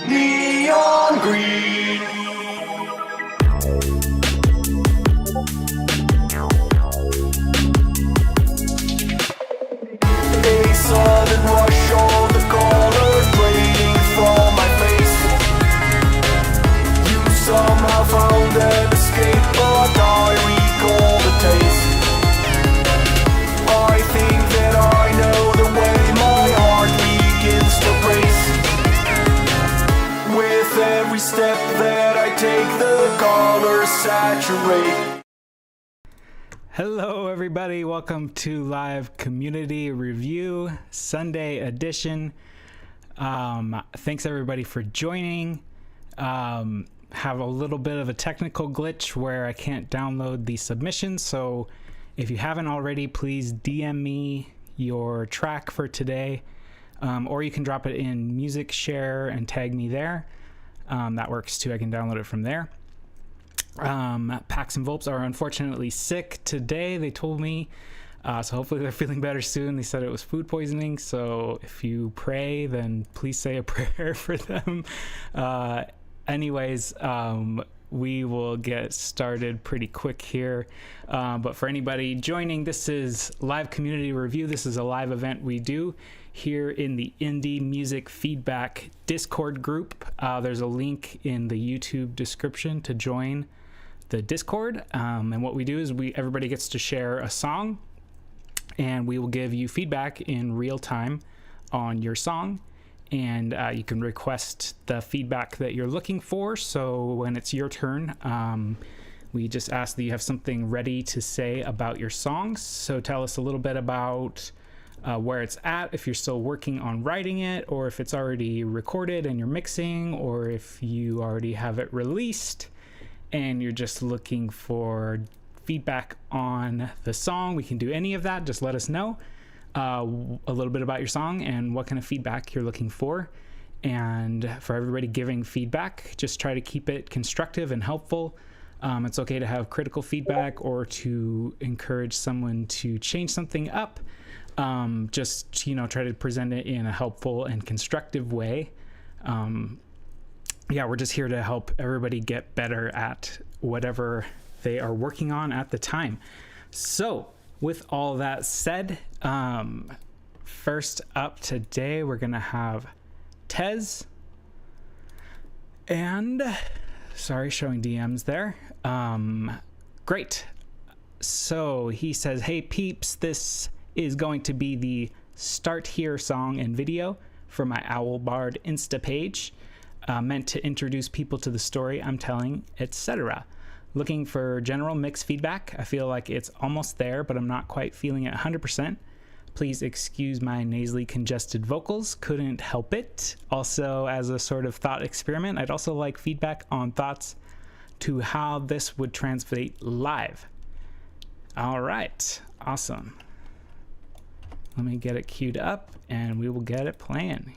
Neon green. A sudden rush, all the colors breaking from my face. You somehow found an escape, but I recall the taste. I think that I know the way my heart begins to race. With every step that I take, the colors saturate. Hello everybody, welcome to Live Community Review Sunday edition. Thanks everybody for joining. Have a little bit of a technical glitch where I can't download the submissions, so if you haven't already, please DM me your track for today, or you can drop it in Music Share and tag me there. That works too, I can download it from there. Pax and Volps are unfortunately sick today, they told me, so hopefully they're feeling better soon. They said it was food poisoning, so if you pray, then please say a prayer for them. Anyways, we will get started pretty quick here, but for anybody joining, this is Live Community Review. This is a live event we do here in the Indie Music Feedback Discord group. There's a link in the YouTube description to join the Discord, and what we do is everybody gets to share a song, and we will give you feedback in real time on your song, and you can request the feedback that you're looking for. So when it's your turn, we just ask that you have something ready to say about your songs. So tell us a little bit about where it's at, if you're still working on writing it, or if it's already recorded and you're mixing, or if you already have it released and you're just looking for feedback on the song. We can do any of that. Just let us know a little bit about your song and what kind of feedback you're looking for. And for everybody giving feedback, just try to keep it constructive and helpful. It's okay to have critical feedback or to encourage someone to change something up. Just, try to present it in a helpful and constructive way. We're just here to help everybody get better at whatever they are working on at the time. So with all that said, first up today, we're going to have Tez. And sorry, showing DMs there. Great. So he says, hey peeps, this is going to be the Start Here song and video for my Owl Bard Insta page, meant to introduce people to the story I'm telling, etc. Looking for general mix feedback. I feel like it's almost there, but I'm not quite feeling it 100%. Please excuse my nasally congested vocals, couldn't help it. Also, as a sort of thought experiment, I'd also like feedback on thoughts to how this would translate live. All right, awesome. Let me get it queued up and we will get it playing.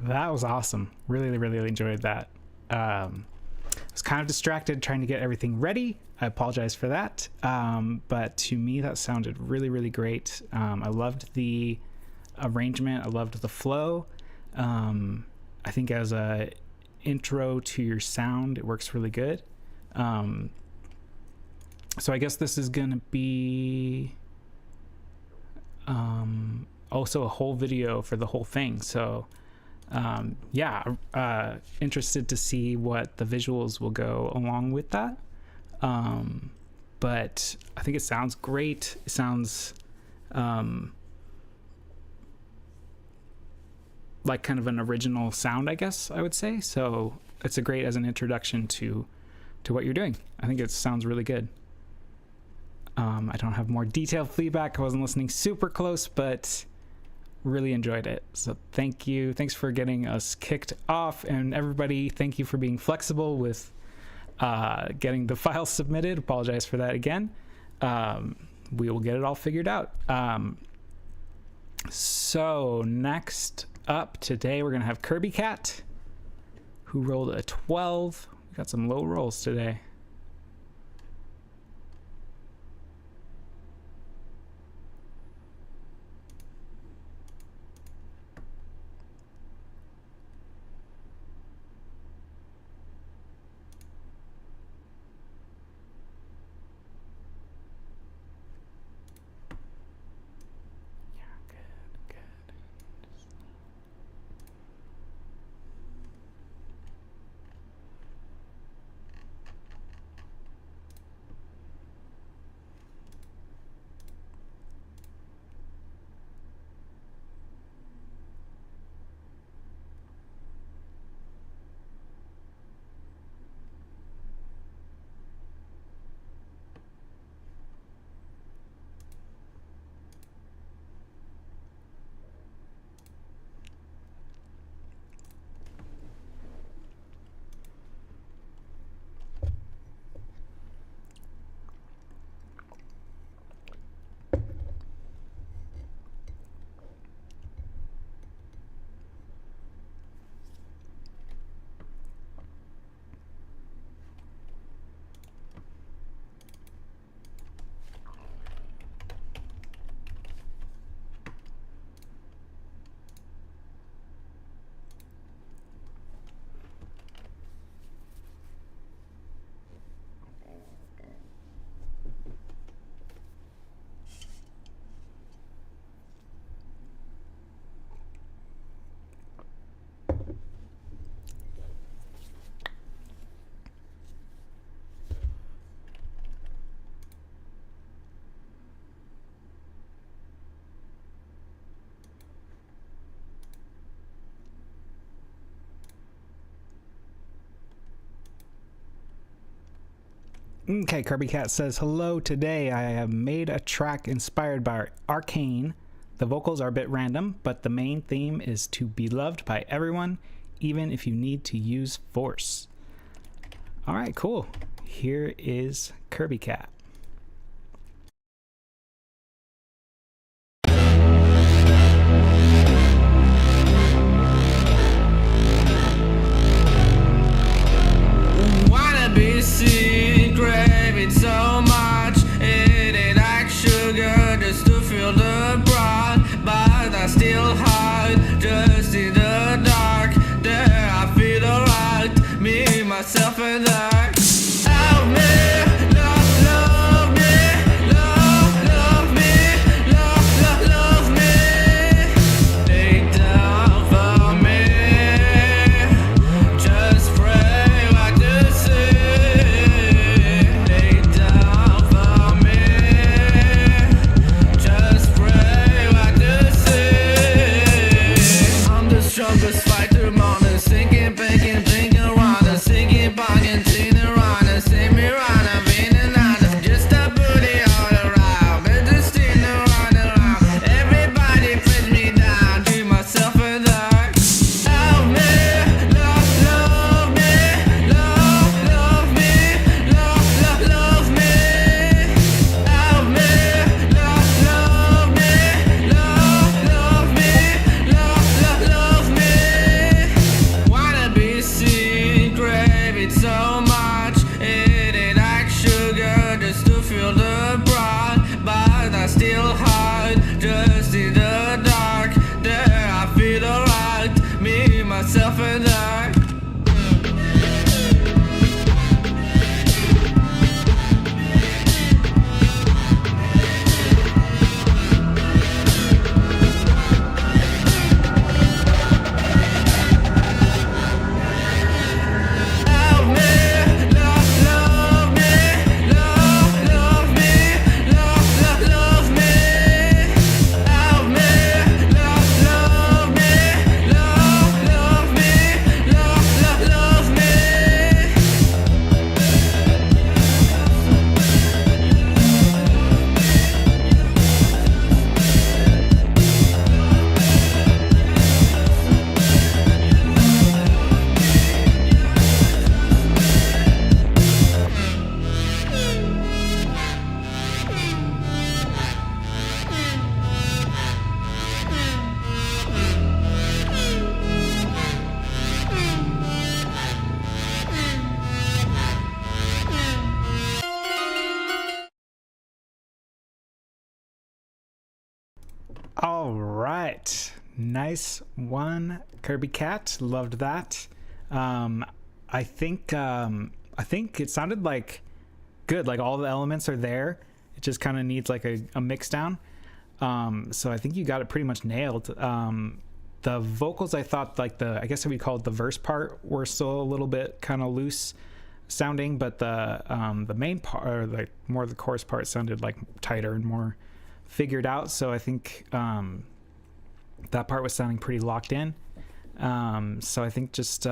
That was awesome. Really, really enjoyed that. I was kind of distracted trying to get everything ready. I apologize for that. But to me, that sounded really, really great. I loved the arrangement. I loved the flow. I think as a intro to your sound, it works really good. So I guess this is going to be also a whole video for the whole thing. So interested to see what the visuals will go along with that. But I think it sounds great. It sounds like kind of an original sound, I guess I would say. So it's a great as an introduction to what you're doing. I think it sounds really good. I don't have more detailed feedback. I wasn't listening super close, but really enjoyed it. So thank you. Thanks for getting us kicked off. And everybody, thank you for being flexible with getting the file submitted. Apologize for that again. We will get it all figured out. So next up today, we're going to have Kirby Cat, who rolled a 12. We got some low rolls today. Okay, Kirby Cat says, hello, today I have made a track inspired by Arcane. The vocals are a bit random, but the main theme is to be loved by everyone, even if you need to use force. All right, cool. Here is Kirby Cat. Wanna be seen, craving so much, eating like sugar just to feel the broad, but I still hide just in the dark. There I feel alright, me, myself and I. Help me, love, love. feel the bright, but I still hide just in the dark. There I feel alright, me, myself and I. All right, nice one, Kirby Cat. Loved that. I think it sounded like good. Like all the elements are there. It just kind of needs like a mix down. So I think you got it pretty much nailed. The vocals, I thought like I guess we call it the verse part, were still a little bit kind of loose sounding, but the main part, or like more of the chorus part, sounded like tighter and more figured out. So I think that part was sounding pretty locked in. So I think just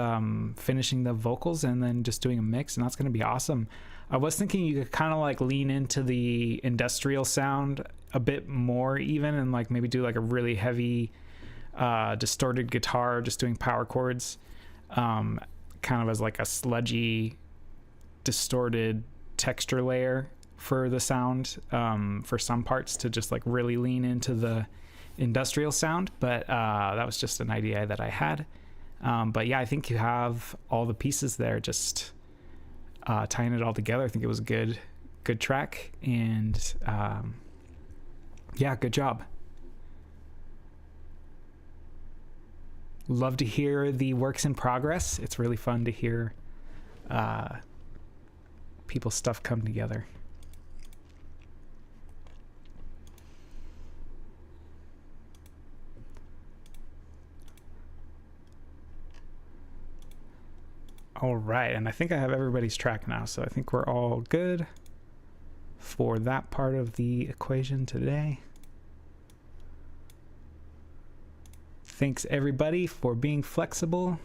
finishing the vocals and then just doing a mix, and that's going to be awesome. I was thinking you could kind of like lean into the industrial sound a bit more even, and like maybe do like a really heavy distorted guitar just doing power chords, kind of as like a sludgy distorted texture layer for the sound, for some parts, to just like really lean into the industrial sound. But that was just an idea that I had. But yeah, I think you have all the pieces there, just tying it all together. I think it was a good track, and yeah, good job. Love to hear the works in progress. It's really fun to hear people's stuff come together. All right, and I think I have everybody's track now, so I think we're all good for that part of the equation today. Thanks everybody for being flexible.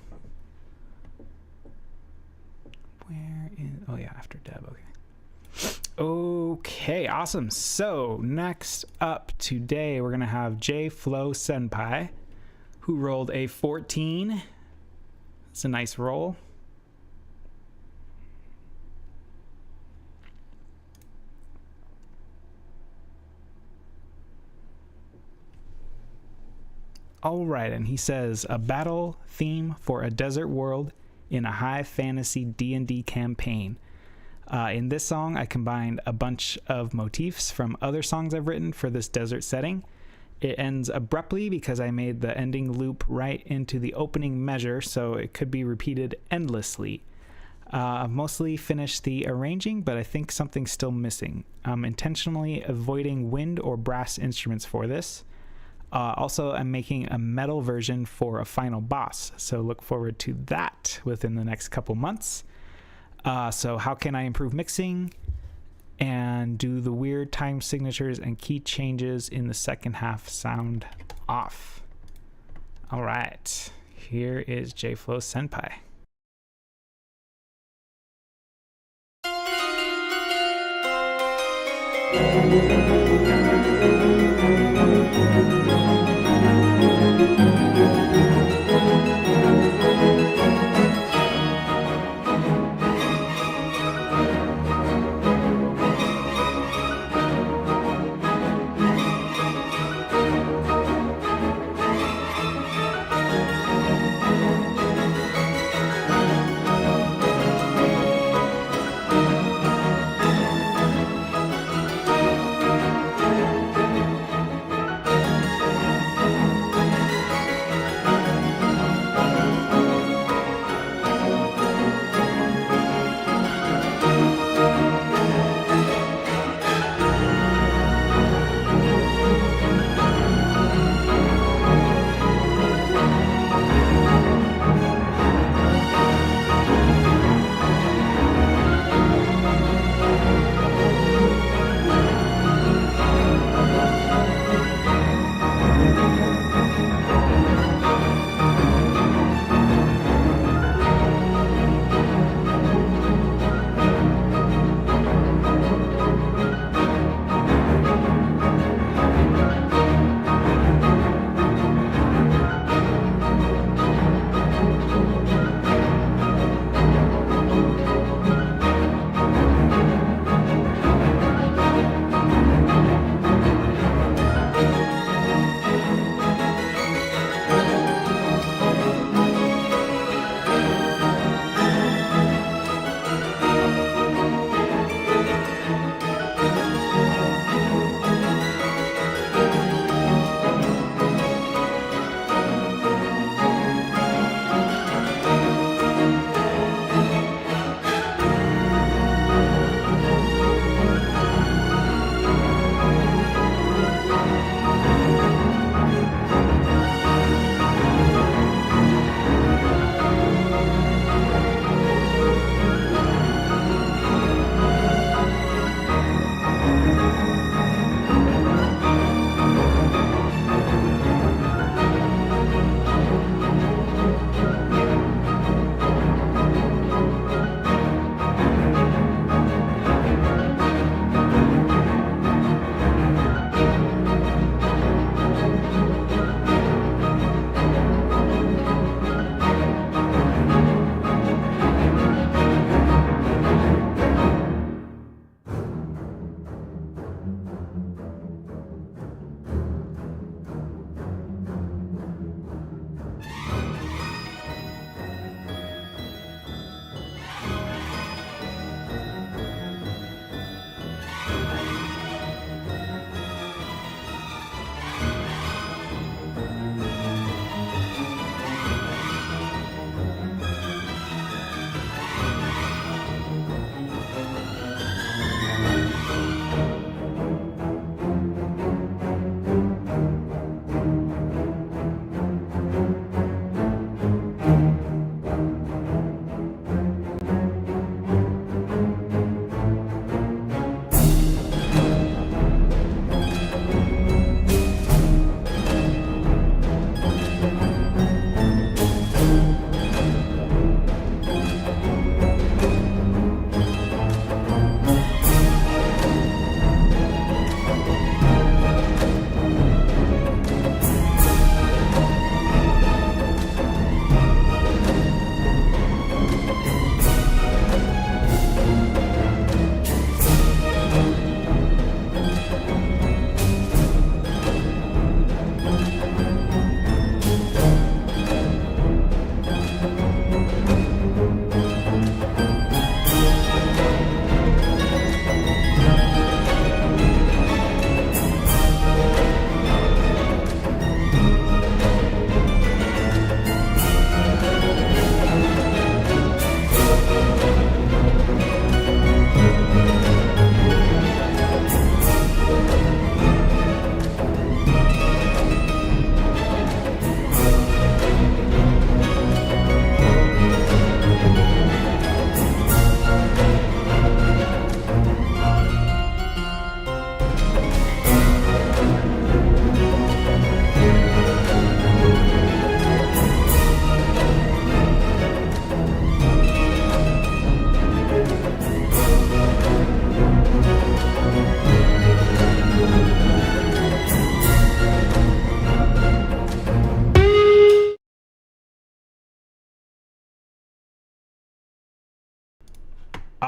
Where is, oh yeah, after Deb, okay. Okay, awesome. So next up today, we're gonna have J Flow Senpai, who rolled a 14. It's a nice roll. All right, and he says, a battle theme for a desert world in a high fantasy D&D campaign. In this song, I combined a bunch of motifs from other songs I've written for this desert setting. It ends abruptly because I made the ending loop right into the opening measure, so it could be repeated endlessly. I've mostly finished the arranging, but I think something's still missing. I'm intentionally avoiding wind or brass instruments for this. Also, I'm making a metal version for a final boss, so look forward to that within the next couple months. So how can I improve mixing and do the weird time signatures and key changes in the second half sound off? All right, here is J Flow Senpai.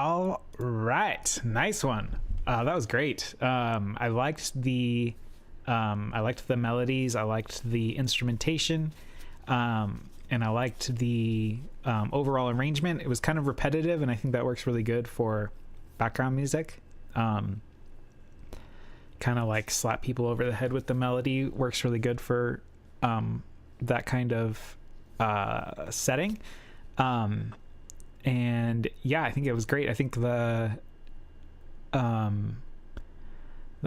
All right, nice one. That was great. I liked the melodies. I liked the instrumentation, and I liked the overall arrangement. It was kind of repetitive, and I think that works really good for background music. Kind of like slap people over the head with the melody works really good for that kind of setting. And yeah, I think it was great. I think the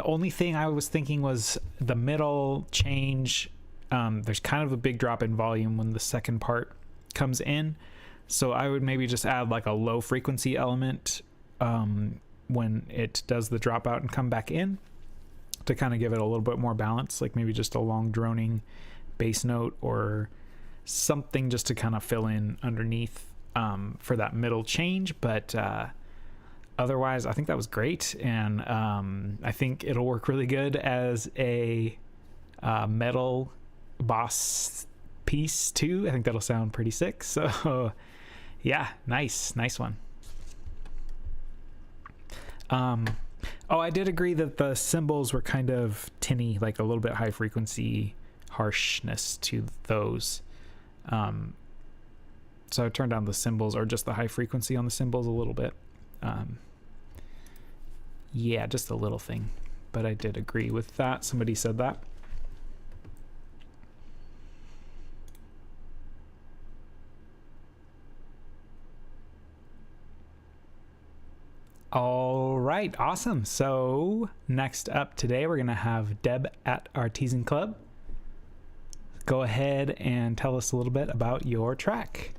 only thing I was thinking was the middle change. There's kind of a big drop in volume when the second part comes in. So I would maybe just add like a low frequency element when it does the dropout and come back in to kind of give it a little bit more balance, like maybe just a long droning bass note or something just to kind of fill in underneath for that middle change. But otherwise, I think that was great, and I think it'll work really good as a metal boss piece too. I think that'll sound pretty sick. So yeah, nice one. Oh, I did agree that the cymbals were kind of tinny, like a little bit high frequency harshness to those. So I turned down the cymbals, or just the high frequency on the cymbals a little bit. Yeah, just a little thing, but I did agree with that. Somebody said that. All right, awesome. So next up today, we're gonna have Deb at Artisan Club. Go ahead and tell us a little bit about your track.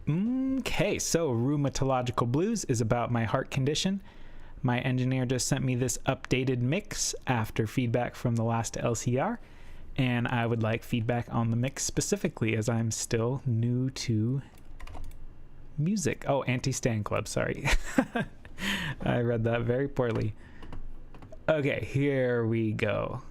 Okay, so Rheumatological Blues is about my heart condition. My engineer just sent me this updated mix after feedback from the last LCR, and I would like feedback on the mix specifically, as I'm still new to music. Oh, Anti-Stan Club, sorry. I read that very poorly. Okay, here we go.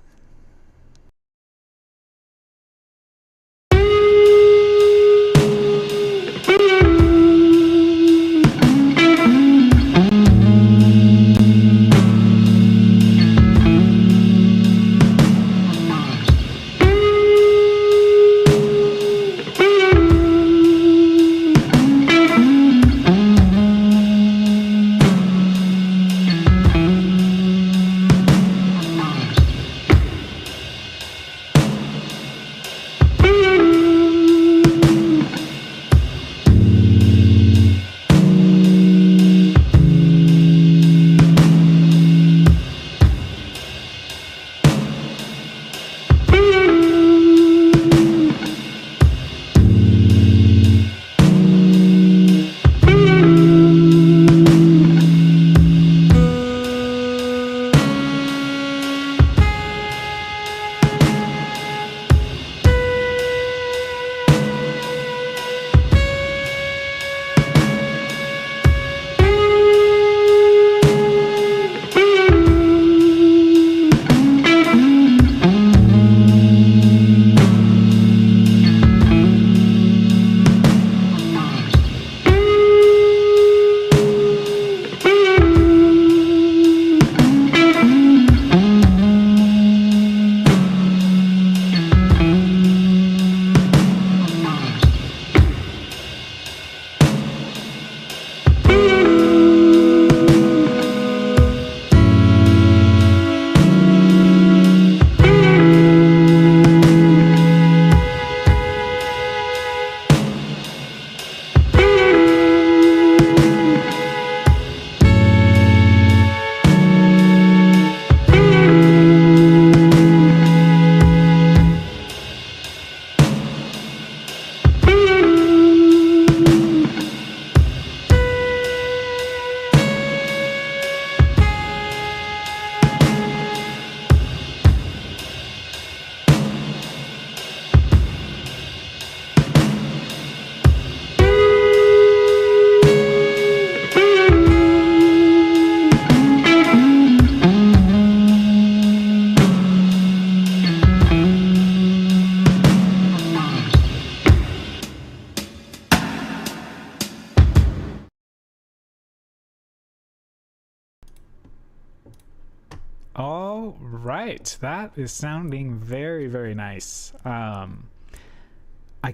All right, that is sounding very, very nice. I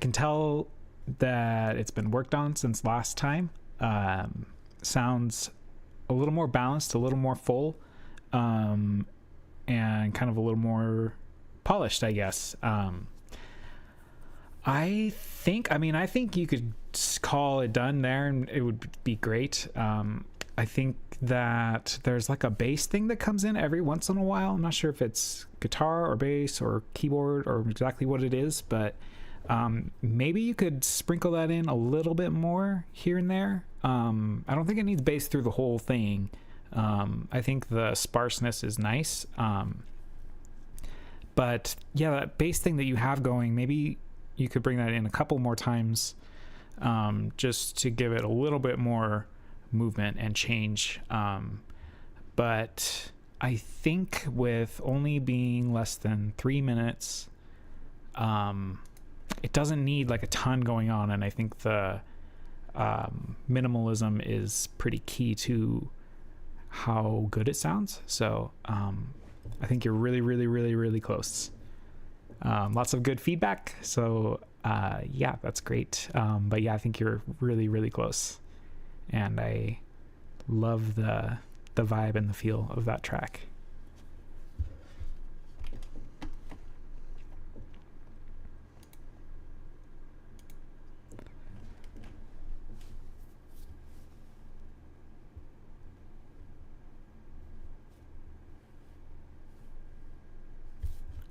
can tell that it's been worked on since last time. Sounds a little more balanced, a little more full, and kind of a little more polished, I guess. I think you could call it done there and it would be great. I think that there's like a bass thing that comes in every once in a while. I'm not sure if it's guitar or bass or keyboard or exactly what it is, but maybe you could sprinkle that in a little bit more here and there. I don't think it needs bass through the whole thing. I think the sparseness is nice. But yeah, that bass thing that you have going, maybe you could bring that in a couple more times, just to give it a little bit more movement and change. But I think with only being less than 3 minutes, it doesn't need like a ton going on, and I think the minimalism is pretty key to how good it sounds. So I think you're really, really, really, really close. Lots of good feedback, so yeah, that's great. But yeah, I think you're really, really close, and I love the vibe and the feel of that track.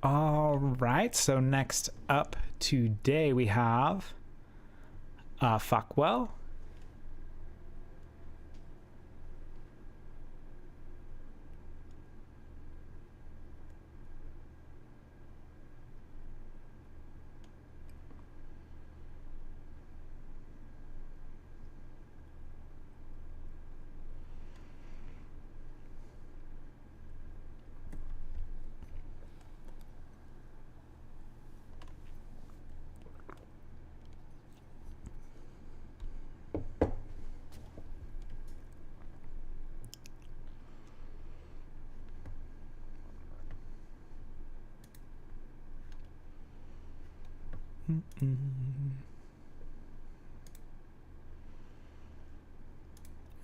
All right, so next up today we have Fuckwell.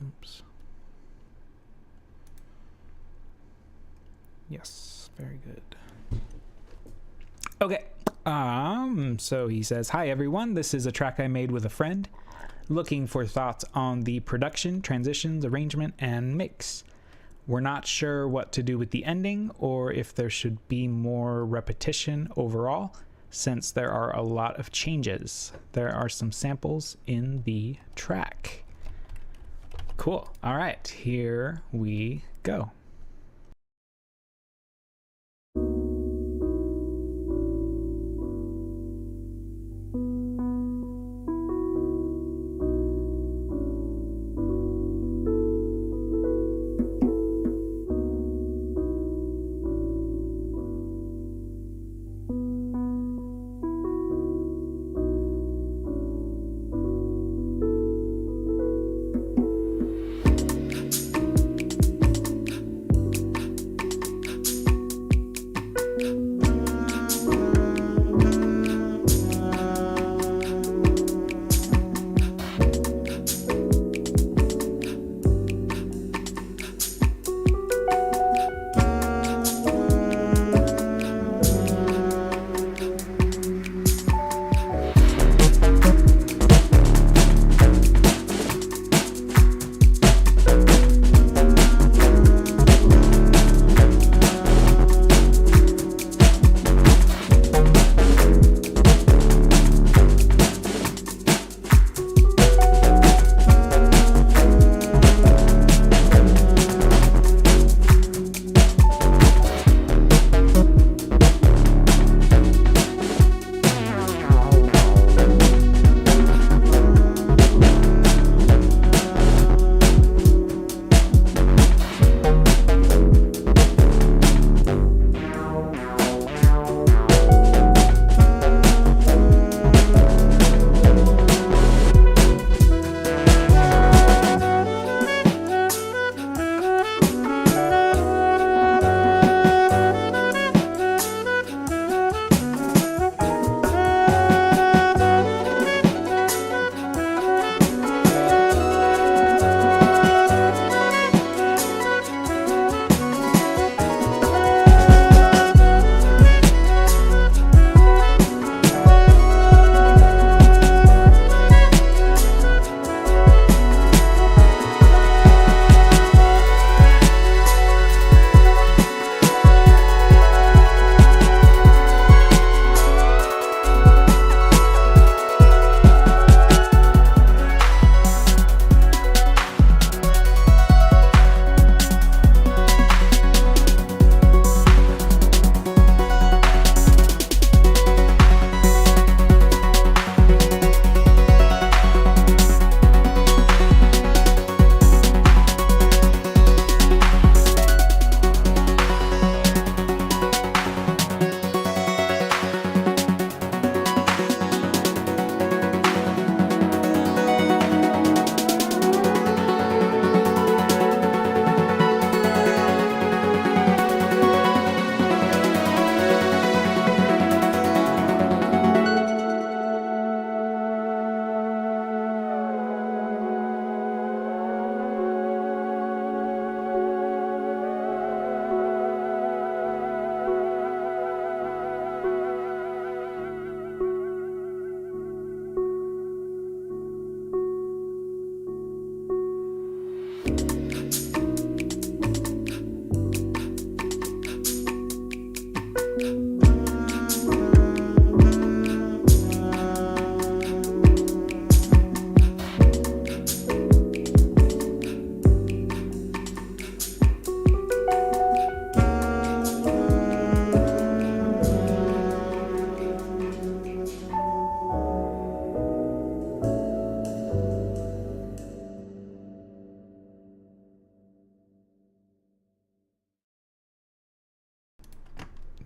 Oops. Yes, very good. Okay. So he says, "Hi everyone, this is a track I made with a friend. Looking for thoughts on the production, transitions, arrangement, and mix. We're not sure what to do with the ending or if there should be more repetition overall, since there are a lot of changes. There are some samples in the track." Cool. All right, here we go.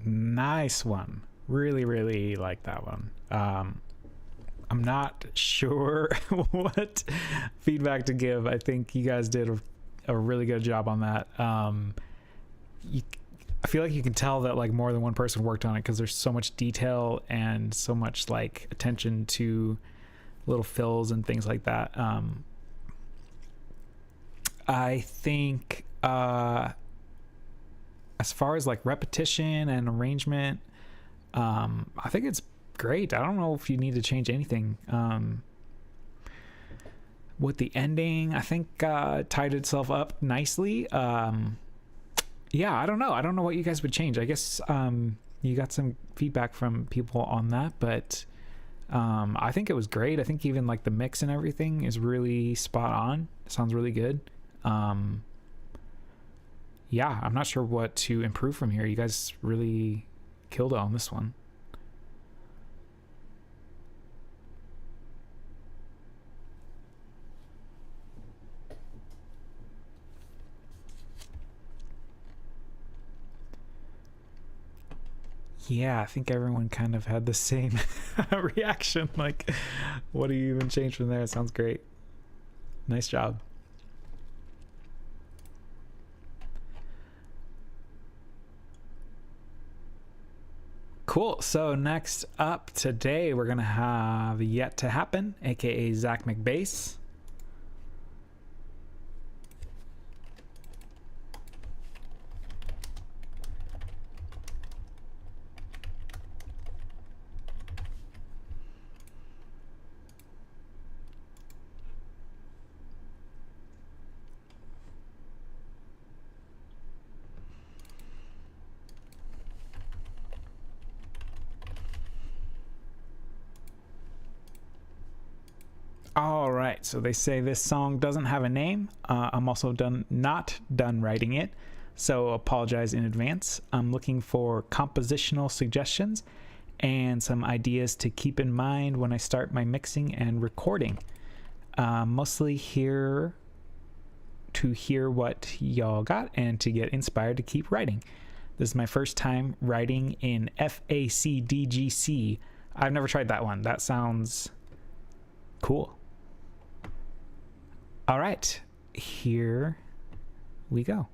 Nice one. Really, really like that one. I'm not sure what feedback to give. I think you guys did a really good job on that. I feel like you can tell that like more than one person worked on it because there's so much detail and so much like attention to little fills and things like that. I think as far as like repetition and arrangement, I think it's great. I don't know if you need to change anything. With the ending, I think tied itself up nicely. Yeah, I don't know what you guys would change. I guess you got some feedback from people on that, but I think it was great. I think even like the mix and everything is really spot on. It sounds really good. Yeah, I'm not sure what to improve from here. You guys really killed it on this one. Yeah, I think everyone kind of had the same reaction. Like, what do you even change from there? It sounds great. Nice job. Cool. So next up today, we're going to have Yet to Happen, aka Zach McBass. All right, so they say this song doesn't have a name. I'm also not done writing it, so apologize in advance. I'm looking for compositional suggestions and some ideas to keep in mind when I start my mixing and recording. Mostly here to hear what y'all got and to get inspired to keep writing. This is my first time writing in FACDGC. I've never tried that one. That sounds cool. All right, here we go.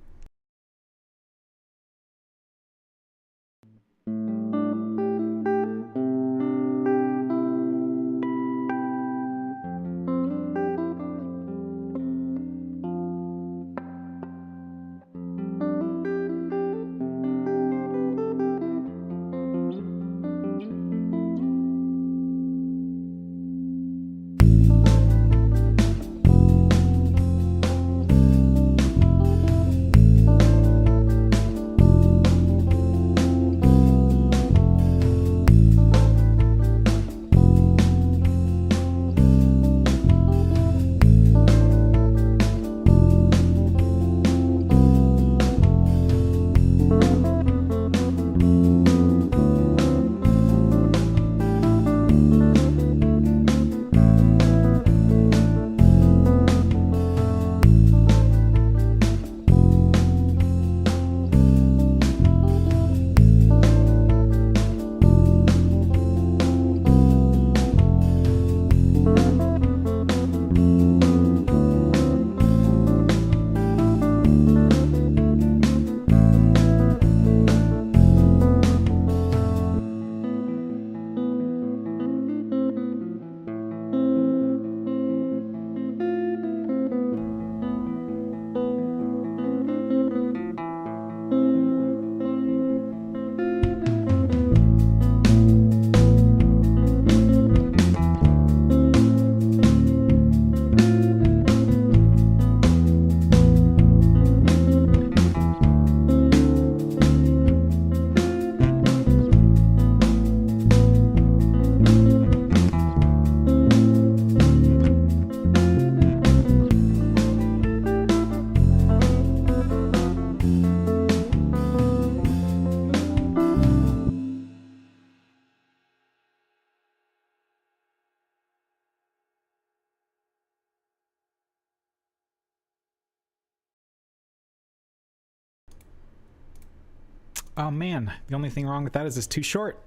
Oh man, the only thing wrong with that is it's too short.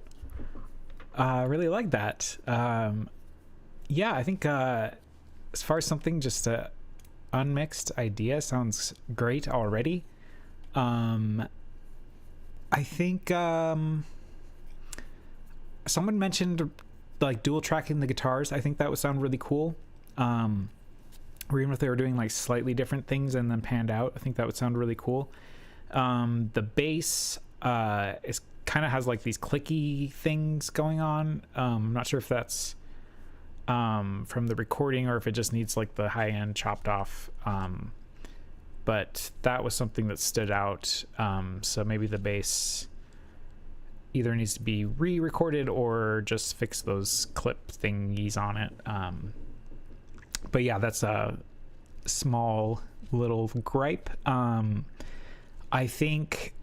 I really like that. Yeah, I think as far as something just a unmixed idea sounds great already. I think someone mentioned like dual tracking the guitars. I think that would sound really cool. Or even if they were doing like slightly different things and then panned out, I think that would sound really cool. The bass is kind of has like these clicky things going on. I'm not sure if that's from the recording or if it just needs like the high end chopped off. But that was something that stood out. So maybe the bass either needs to be re-recorded or just fix those clip thingies on it. But yeah, that's a small little gripe. I think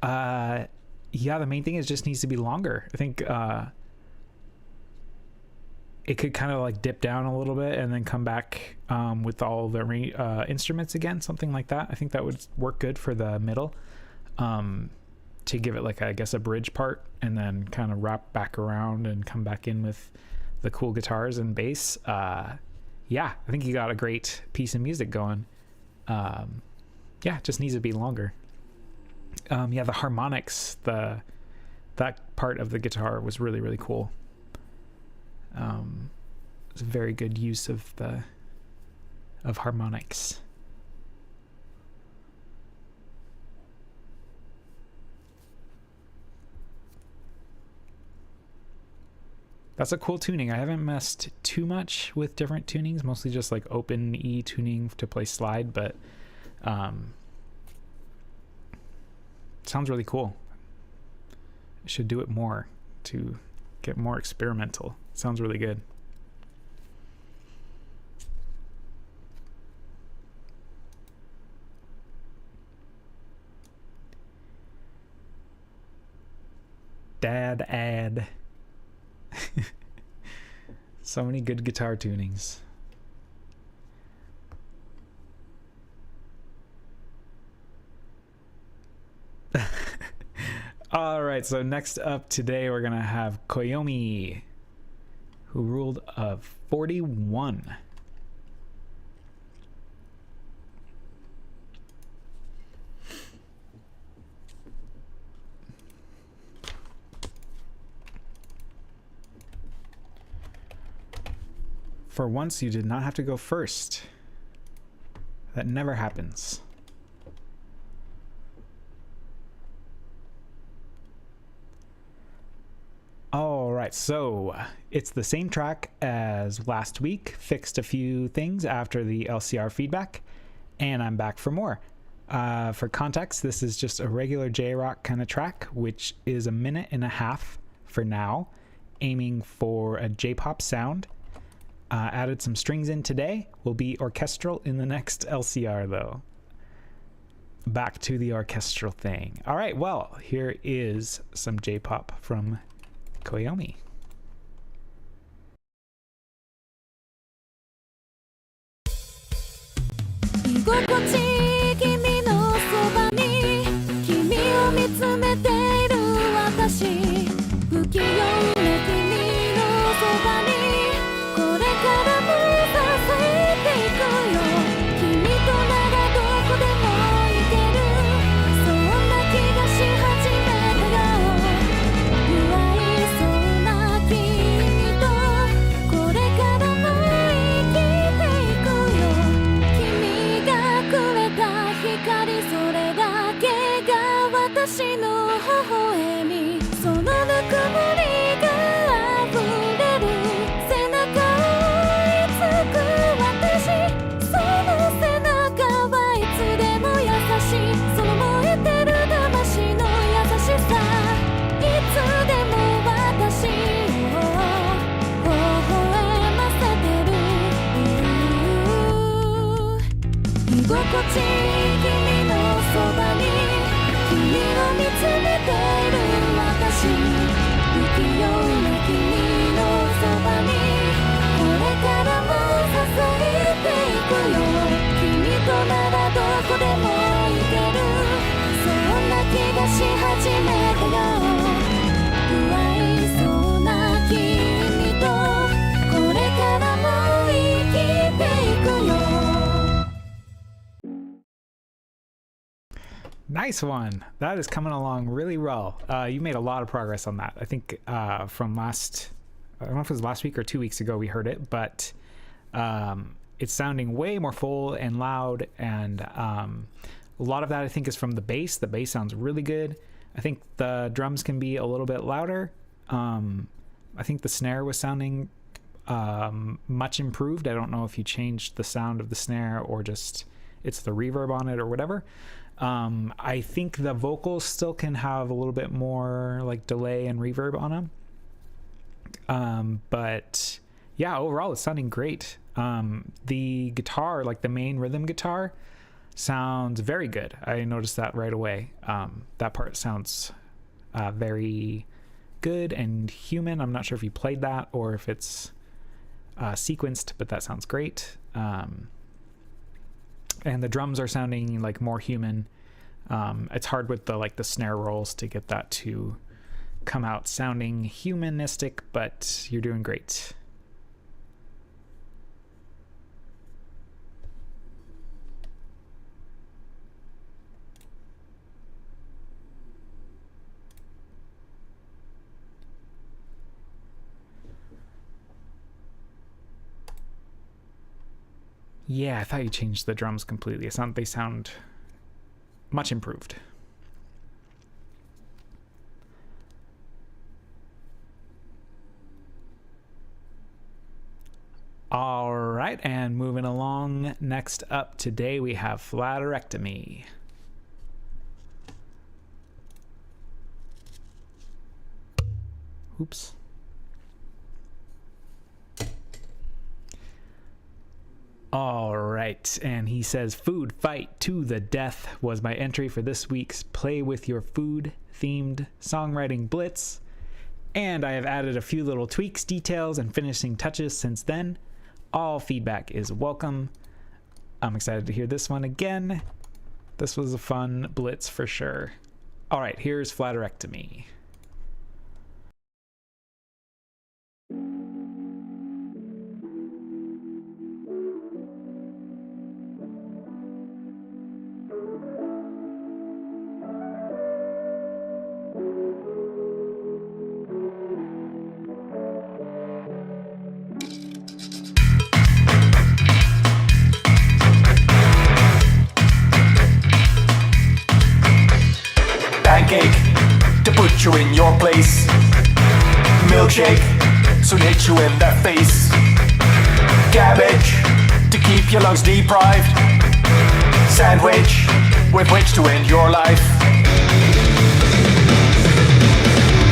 yeah, the main thing is just needs to be longer. I think it could kind of like dip down a little bit and then come back with all the instruments again, something like that. I think that would work good for the middle, to give it like, I guess, a bridge part and then kind of wrap back around and come back in with the cool guitars and bass. Yeah, I think you got a great piece of music going. Yeah, it just needs to be longer. Yeah, the harmonics, that part of the guitar was really, really cool. It's a very good use of harmonics. That's a cool tuning. I haven't messed too much with different tunings, mostly just like open E tuning to play slide, but sounds really cool. I should do it more to get more experimental. Sounds really good. Dad ad. So many good guitar tunings. All right, so next up today we're gonna have Koyomi, who ruled a 41. For once, you did not have to go first. That never happens. All right, so it's the same track as last week. Fixed a few things after the LCR feedback, and I'm back for more. For context, this is just a regular J-Rock kind of track, which is 1.5 minutes for now, aiming for a J-pop sound. Added some strings in today. Will be orchestral in the next LCR though. Back to the orchestral thing. All right, well, here is some J-pop from Koyomi. 居心地君のそばに君を見つめている私不器用な君のそばにこれからも支えていくよ君とならどこでも行けるそんな気がし始めたよ不愛想な君とこれからも生きていくよ君がくれた光それだけが私の微笑みそのぬくもりが溢れる背中を追いつく私その背中はいつでも優しいその燃えてる魂の優しさいつでも私を微笑ませてる居心地いい君のそばに君を見つめている私不器用な君のそばにこれからも支えていくよ君とならどこでも行けるそんな気がし始めたよ Nice one. That is coming along really well. You made a lot of progress on that. I think from last, I don't know if it was last week or 2 weeks ago we heard it, but it's sounding way more full and loud. And a lot of that I think is from the bass. The bass sounds really good. I think the drums can be a little bit louder. I think the snare was sounding much improved. I don't know if you changed the sound of the snare or just it's the reverb on it or whatever. I think the vocals still can have a little bit more like delay and reverb on them. But yeah, overall it's sounding great. The guitar, like the main rhythm guitar, sounds very good. I noticed that right away. That part sounds very good and human. I'm not sure if you played that or if it's sequenced, but that sounds great. And the drums are sounding like more human. It's hard with the snare rolls to get that to come out sounding humanistic, but you're doing great. Yeah, I thought you changed the drums completely. They sound much improved. All right, and moving along, next up today we have flatterectomy. Oops. All right, and he says, food fight to the death was my entry for this week's Play With Your Food themed songwriting blitz. And I have added a few little tweaks, details, and finishing touches since then. All feedback is welcome. I'm excited to hear this one again. This was a fun blitz for sure. All right, here's flatterectomy. Pancake to put you in your place. Milkshake soon hit you in the face. Cabbage to keep your lungs deprived. Sandwich with which to end your life.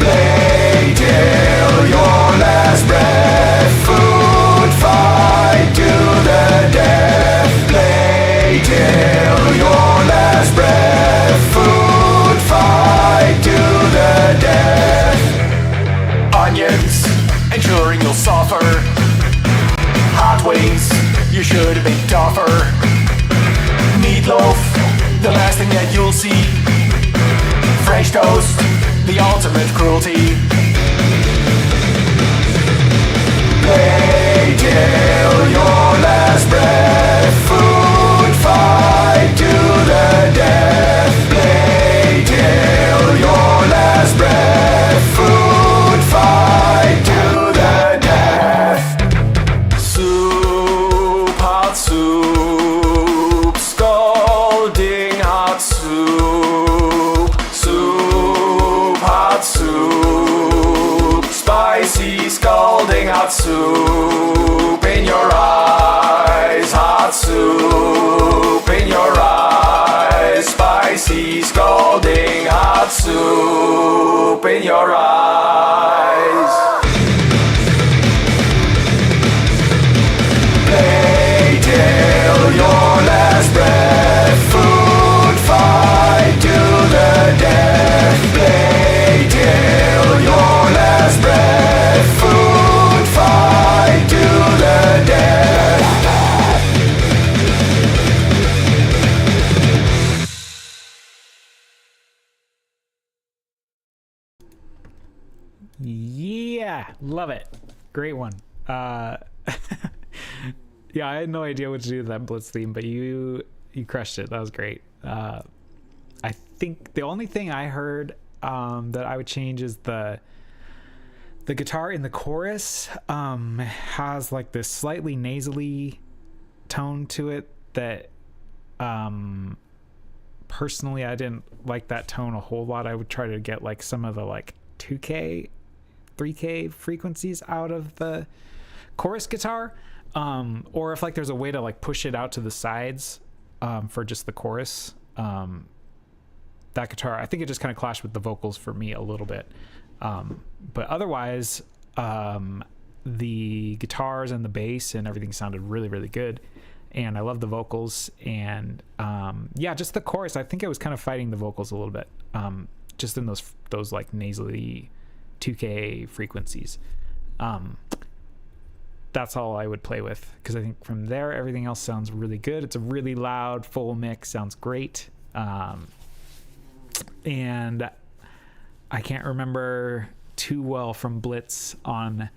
Play till your last breath. Food fight to the death. Play till your last breath. Food fight to the death. Onions, ensuring you'll suffer. Hot wings, you should have been tougher. Meatloaf, the last thing that you'll see. French toast, the ultimate cruelty. Play till your last breath. Food fight to the death. Play till your last breath. Food fight to the death. Soup, hot soup, scalding hot soup. Soup, hot soup, spicy scalding hot soup in your eyes. Hot soup in your eyes. Spicy scalding hot soup in your eyes. Play till your last breath. Food fight to the death. Play till your last breath. Food fight to the death. Yeah, love it. Great one. Yeah, I had no idea what to do with that blitz theme, but you crushed it. That was great. I think the only thing I heard that I would change is the guitar in the chorus has like this slightly nasally tone to it that personally I didn't like that tone a whole lot. I would try to get like some of the like 2K 3K frequencies out of the chorus guitar, or if like there's a way to like push it out to the sides for just the chorus. That guitar, I think it just kind of clashed with the vocals for me a little bit, but otherwise the guitars and the bass and everything sounded really, really good, and I love the vocals. And yeah, just the chorus, I think I was kind of fighting the vocals a little bit, just in those like nasally 2K frequencies. That's all I would play with, because I think from there everything else sounds really good. It's a really loud full mix, sounds great. And I can't remember too well from Blitz on,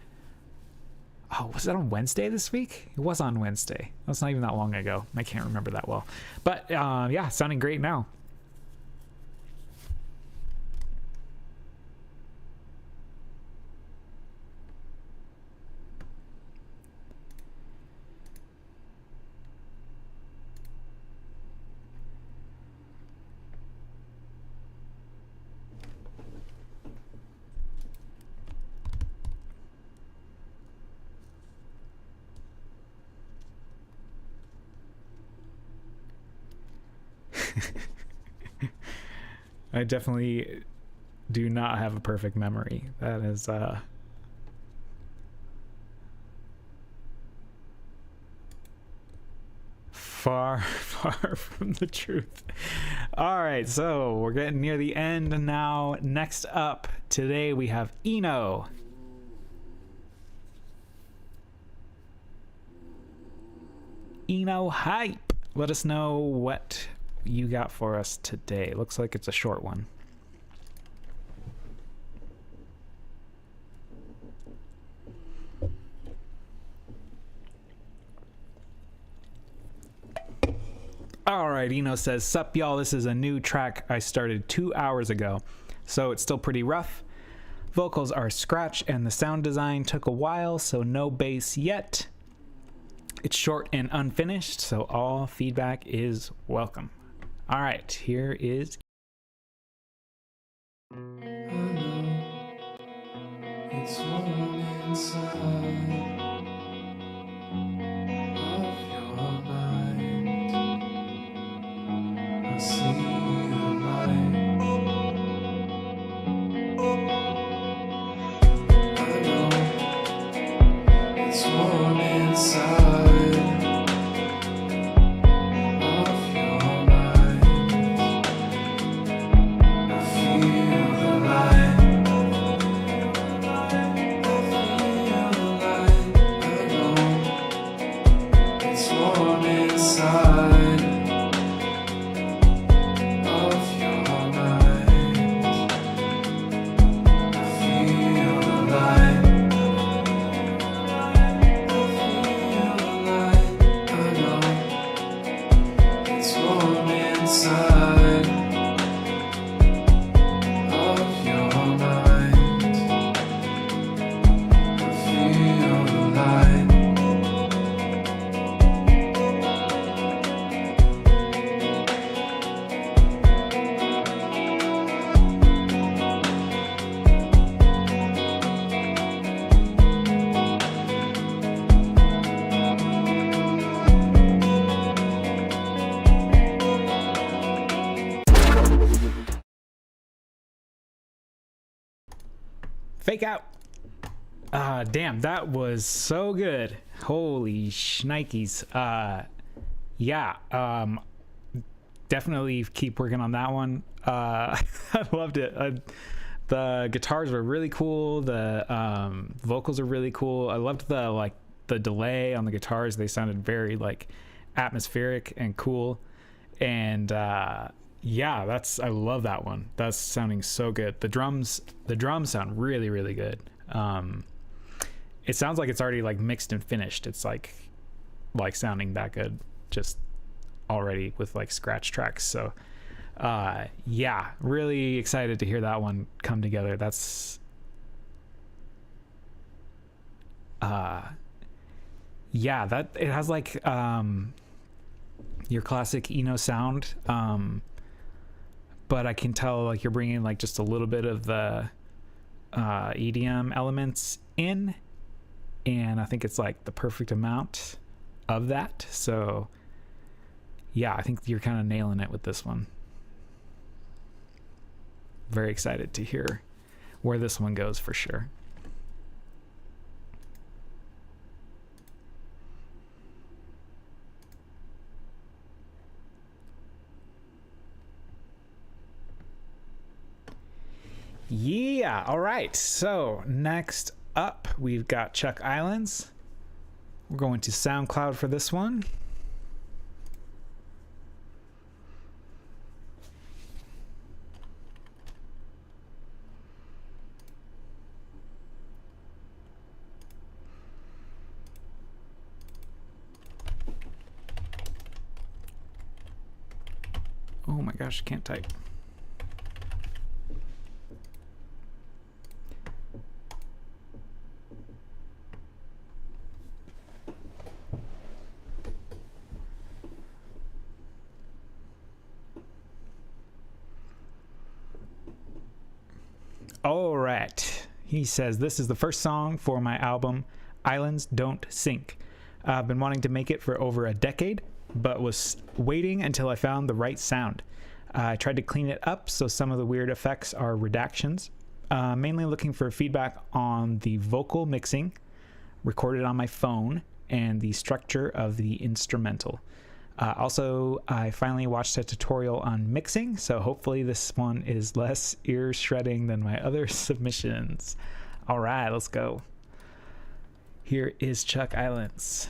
was that on Wednesday this week? It was on Wednesday. That's not even that long ago. I can't remember that well, but yeah, sounding great now. I definitely do not have a perfect memory. That is far from the truth. All right, so we're getting near the end now. Next up today we have Eno. Eno Hype. Let us know what you got for us today. Looks like it's a short one. All right, Eno says, "Sup y'all, this is a new track I started 2 hours ago, so it's still pretty rough. Vocals are scratch and the sound design took a while, so no bass yet. It's short and unfinished, so all feedback is welcome." All right, here is. I know it's warm inside of your mind. I see the light. I know it's warm inside. Fake Out. Damn, that was so good. Holy shnikes. Yeah, definitely keep working on that one. I loved it. The guitars were really cool. The vocals are really cool. I loved the delay on the guitars. They sounded very like atmospheric and cool. And yeah, I love that one. That's sounding so good. The drums sound really, really good. It sounds like it's already like mixed and finished. It's like sounding that good just already with like scratch tracks. So Yeah, really excited to hear that one come together. That's yeah, that it has like your classic Eno sound, but I can tell like you're bringing like just a little bit of the EDM elements in, and I think it's like the perfect amount of that. So yeah, I think you're kind of nailing it with this one. Very excited to hear where this one goes for sure. Yeah, all right. So next up, we've got Chuck Islands. We're going to SoundCloud for this one. Oh my gosh, I can't type. All right. He says, this is the first song for my album, Islands Don't Sink. I've been wanting to make it for over a decade, but was waiting until I found the right sound. I tried to clean it up, so some of the weird effects are redactions. Mainly looking for feedback on the vocal mixing, recorded on my phone, and the structure of the instrumental. Also, I finally watched a tutorial on mixing, so hopefully this one is less ear shredding than my other submissions. All right, let's go. Here is Chuck Islands.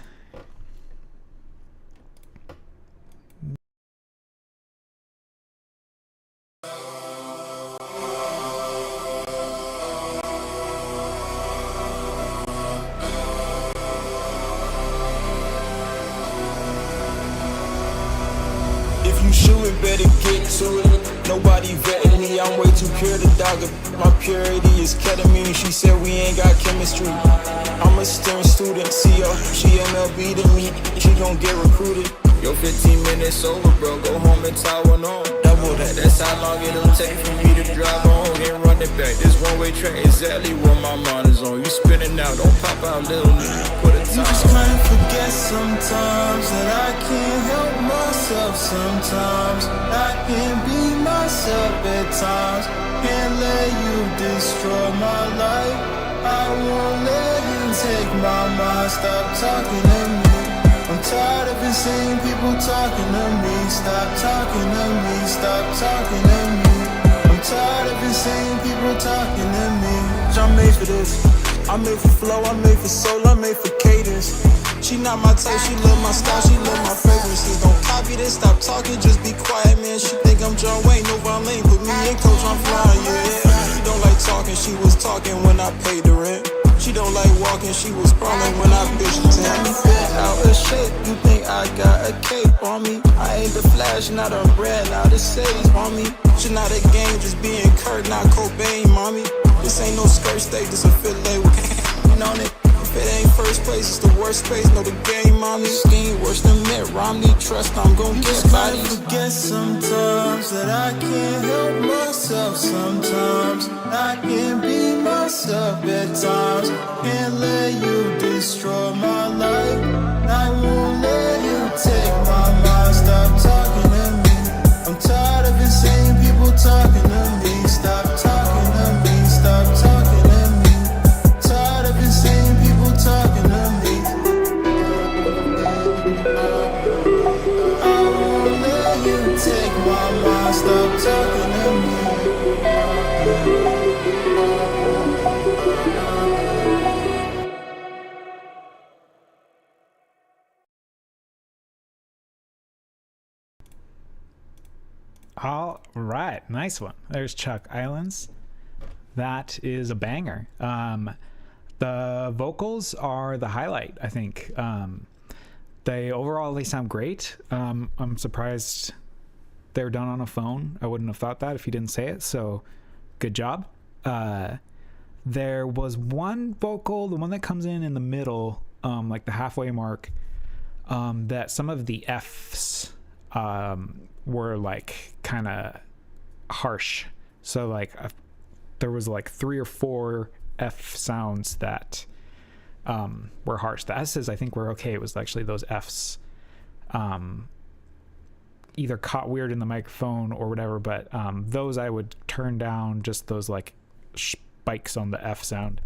If you shootin', better get to it. Nobody vetting me, I'm way too pure to dog it. My purity is ketamine, she said we ain't got chemistry. I'm a STEM student, see her, she MLB to me, she gon' get recruited. Yo, 15 minutes over, bro, go home and Taiwan on. Double that, that's how long it'll take for me to drive home and run it back. This one-way train, exactly what my mind is on. You spinning out, don't pop out, little nigga, put a time. You just kinda forget sometimes that I can't help myself sometimes. I can't be myself at times. Can't let you destroy my life. I won't let you take my mind. Stop talking to me. I'm tired of insane people talking to me. Stop talking to me. Stop talking to me. I'm tired of insane people talking to me. I'm made for this. I'm made for flow. I'm made for soul. I'm made for cadence. She not my type. She love my style. She love my fragrances. Don't copy this. Stop talking. Just be quiet, man. She think I'm John Wayne. No Lane. Put me in coach. I'm flying. Yeah. She don't like talking. She was talking when I paid the rent. She don't like walking, she was crawling when I bitched to me. Been out of shape, you think I got a cape on me? I ain't the Flash, not a brand, not a sage on me. Shit not a game, just being Kurt, not Cobain, mommy. This ain't no skirt steak, this a fillet with on it. If it ain't first place, it's the worst space, know the game, mommy. Scheme worse than Mitt Romney, trust I'm gon' get body. Forget sometimes that I can't help myself sometimes. I can't be myself at times. Can't let you destroy my life. I won't let you take my mind. Stop talking to me. I'm tired of insane people talking to me. Stop talking to me. Stop talking to me. Tired of insane people talking to me. I won't let you take my mind. Stop talking to me. All right, nice one. There's Chuck Islands. That is a banger. The vocals are the highlight, I think. They sound great. I'm surprised they're done on a phone. I wouldn't have thought that if you didn't say it, so good job. There was one vocal, the one that comes in the middle, like the halfway mark, that some of the F's were like kind of harsh. So like there was like 3 or 4 F sounds that were harsh. The S's I think were okay. It was actually those F's either caught weird in the microphone or whatever, but those I would turn down, just those like spikes on the F sound.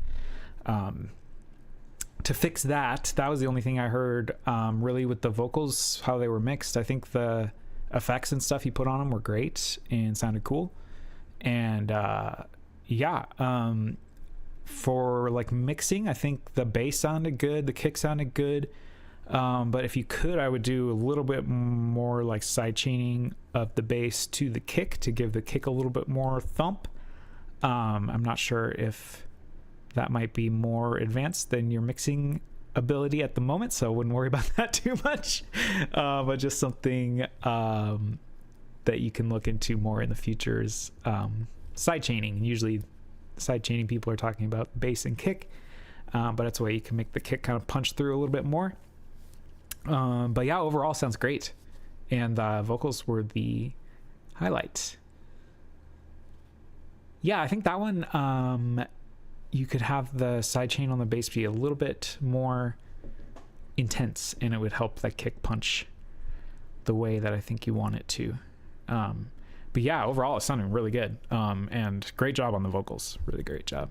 To fix that was the only thing I heard really with the vocals, how they were mixed. I think the effects and stuff he put on them were great and sounded cool. And for like mixing, I think the bass sounded good, the kick sounded good. But if you could, I would do a little bit more like side chaining of the bass to the kick to give the kick a little bit more thump. I'm not sure if that might be more advanced than your mixing ability at the moment, so I wouldn't worry about that too much. But just something that you can look into more in the future is side chaining. Usually side chaining people are talking about bass and kick, but it's a way you can make the kick kind of punch through a little bit more. But yeah, overall sounds great, and the vocals were the highlight. Yeah, I think that one, you could have the side chain on the bass be a little bit more intense, and it would help that kick punch the way that I think you want it to. But yeah, overall it's sounding really good, and great job on the vocals. Really great job.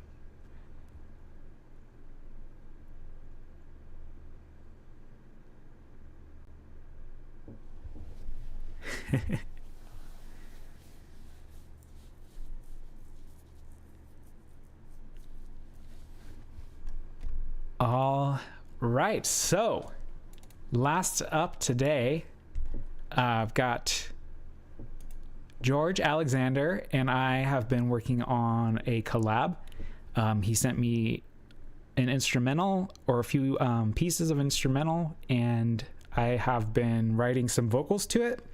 All right, so last up today, I've got George Alexander, and I have been working on a collab. He sent me an instrumental, or a few pieces of instrumental, and I have been writing some vocals to it.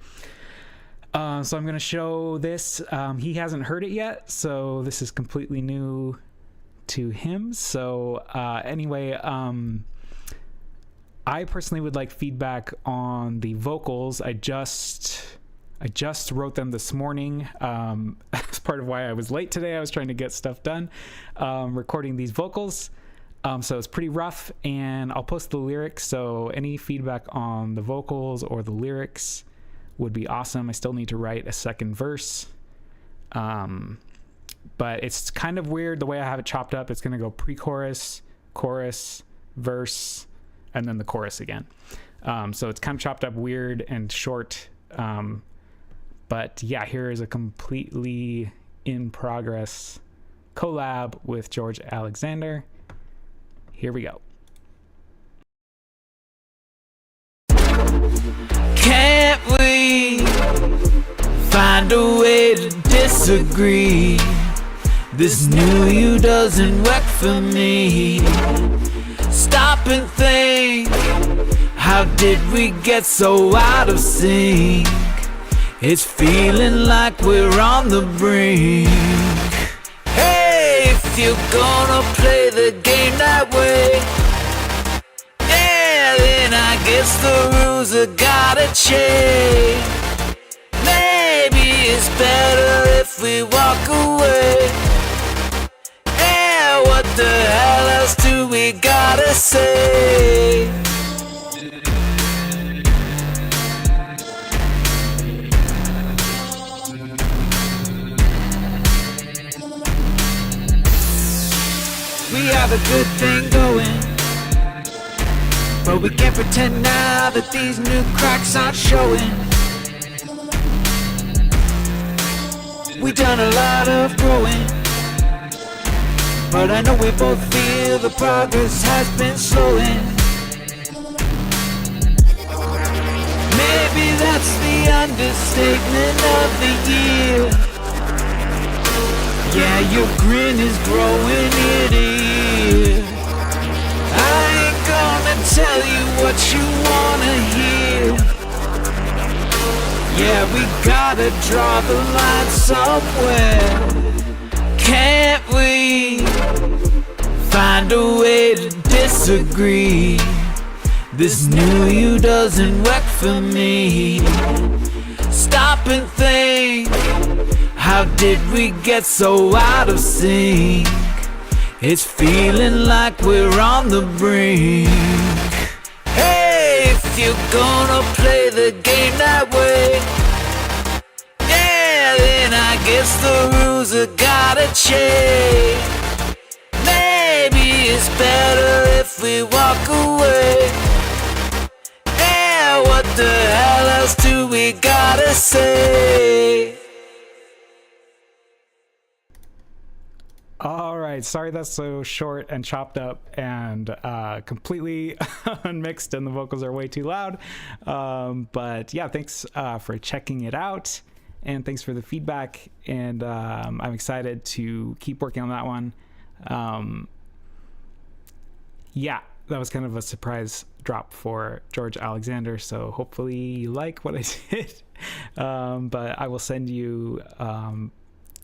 So I'm going to show this. He hasn't heard it yet, so this is completely new to him. So anyway, I personally would like feedback on the vocals. I just wrote them this morning. That's part of why I was late today. I was trying to get stuff done, recording these vocals. So it's pretty rough, and I'll post the lyrics. So any feedback on the vocals or the lyrics would be awesome. I still need to write a second verse. But it's kind of weird the way I have it chopped up. It's going to go pre-chorus, chorus, verse, and then the chorus again. So it's kind of chopped up weird and short. But yeah, here is a completely in progress collab with George Alexander. Here we go. Can't we find a way to disagree? This new you doesn't work for me. Stop and think, how did we get so out of sync? It's feeling like we're on the brink. Hey, if you're gonna play the game that way, yeah, then I guess the rules are gotta change. Maybe it's better if we walk away. Yeah, what the hell else do we gotta say? We have a good thing going, but we can't pretend now that these new cracks aren't showing. We've done a lot of growing, but I know we both feel the progress has been slowing. Maybe that's the understatement of the year. Yeah, your grin is growing ear to ear. I ain't gonna tell you what you wanna hear. Yeah, we gotta draw the line somewhere. Can't we find a way to disagree? This new you doesn't work for me. Stop and think, how did we get so out of sync? It's feeling like we're on the brink. Hey, if you're gonna play the game that way, yeah, then I guess the rules have gotta change. Maybe it's better if we walk away. Yeah, what the hell else do we gotta say? All right, sorry that's so short and chopped up and completely unmixed, and the vocals are way too loud. But yeah, thanks for checking it out, and thanks for the feedback. And I'm excited to keep working on that one. Yeah, that was kind of a surprise drop for George Alexander, so hopefully you like what I did. But I will send you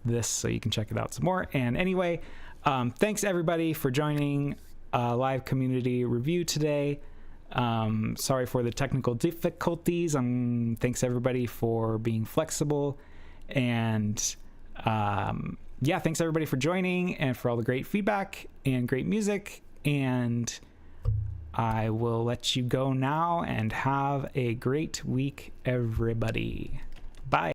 this so you can check it out some more. And anyway, thanks everybody for joining live community review today. Sorry for the technical difficulties. Thanks everybody for being flexible, and yeah, thanks everybody for joining and for all the great feedback and great music. And I will let you go now, and have a great week, everybody.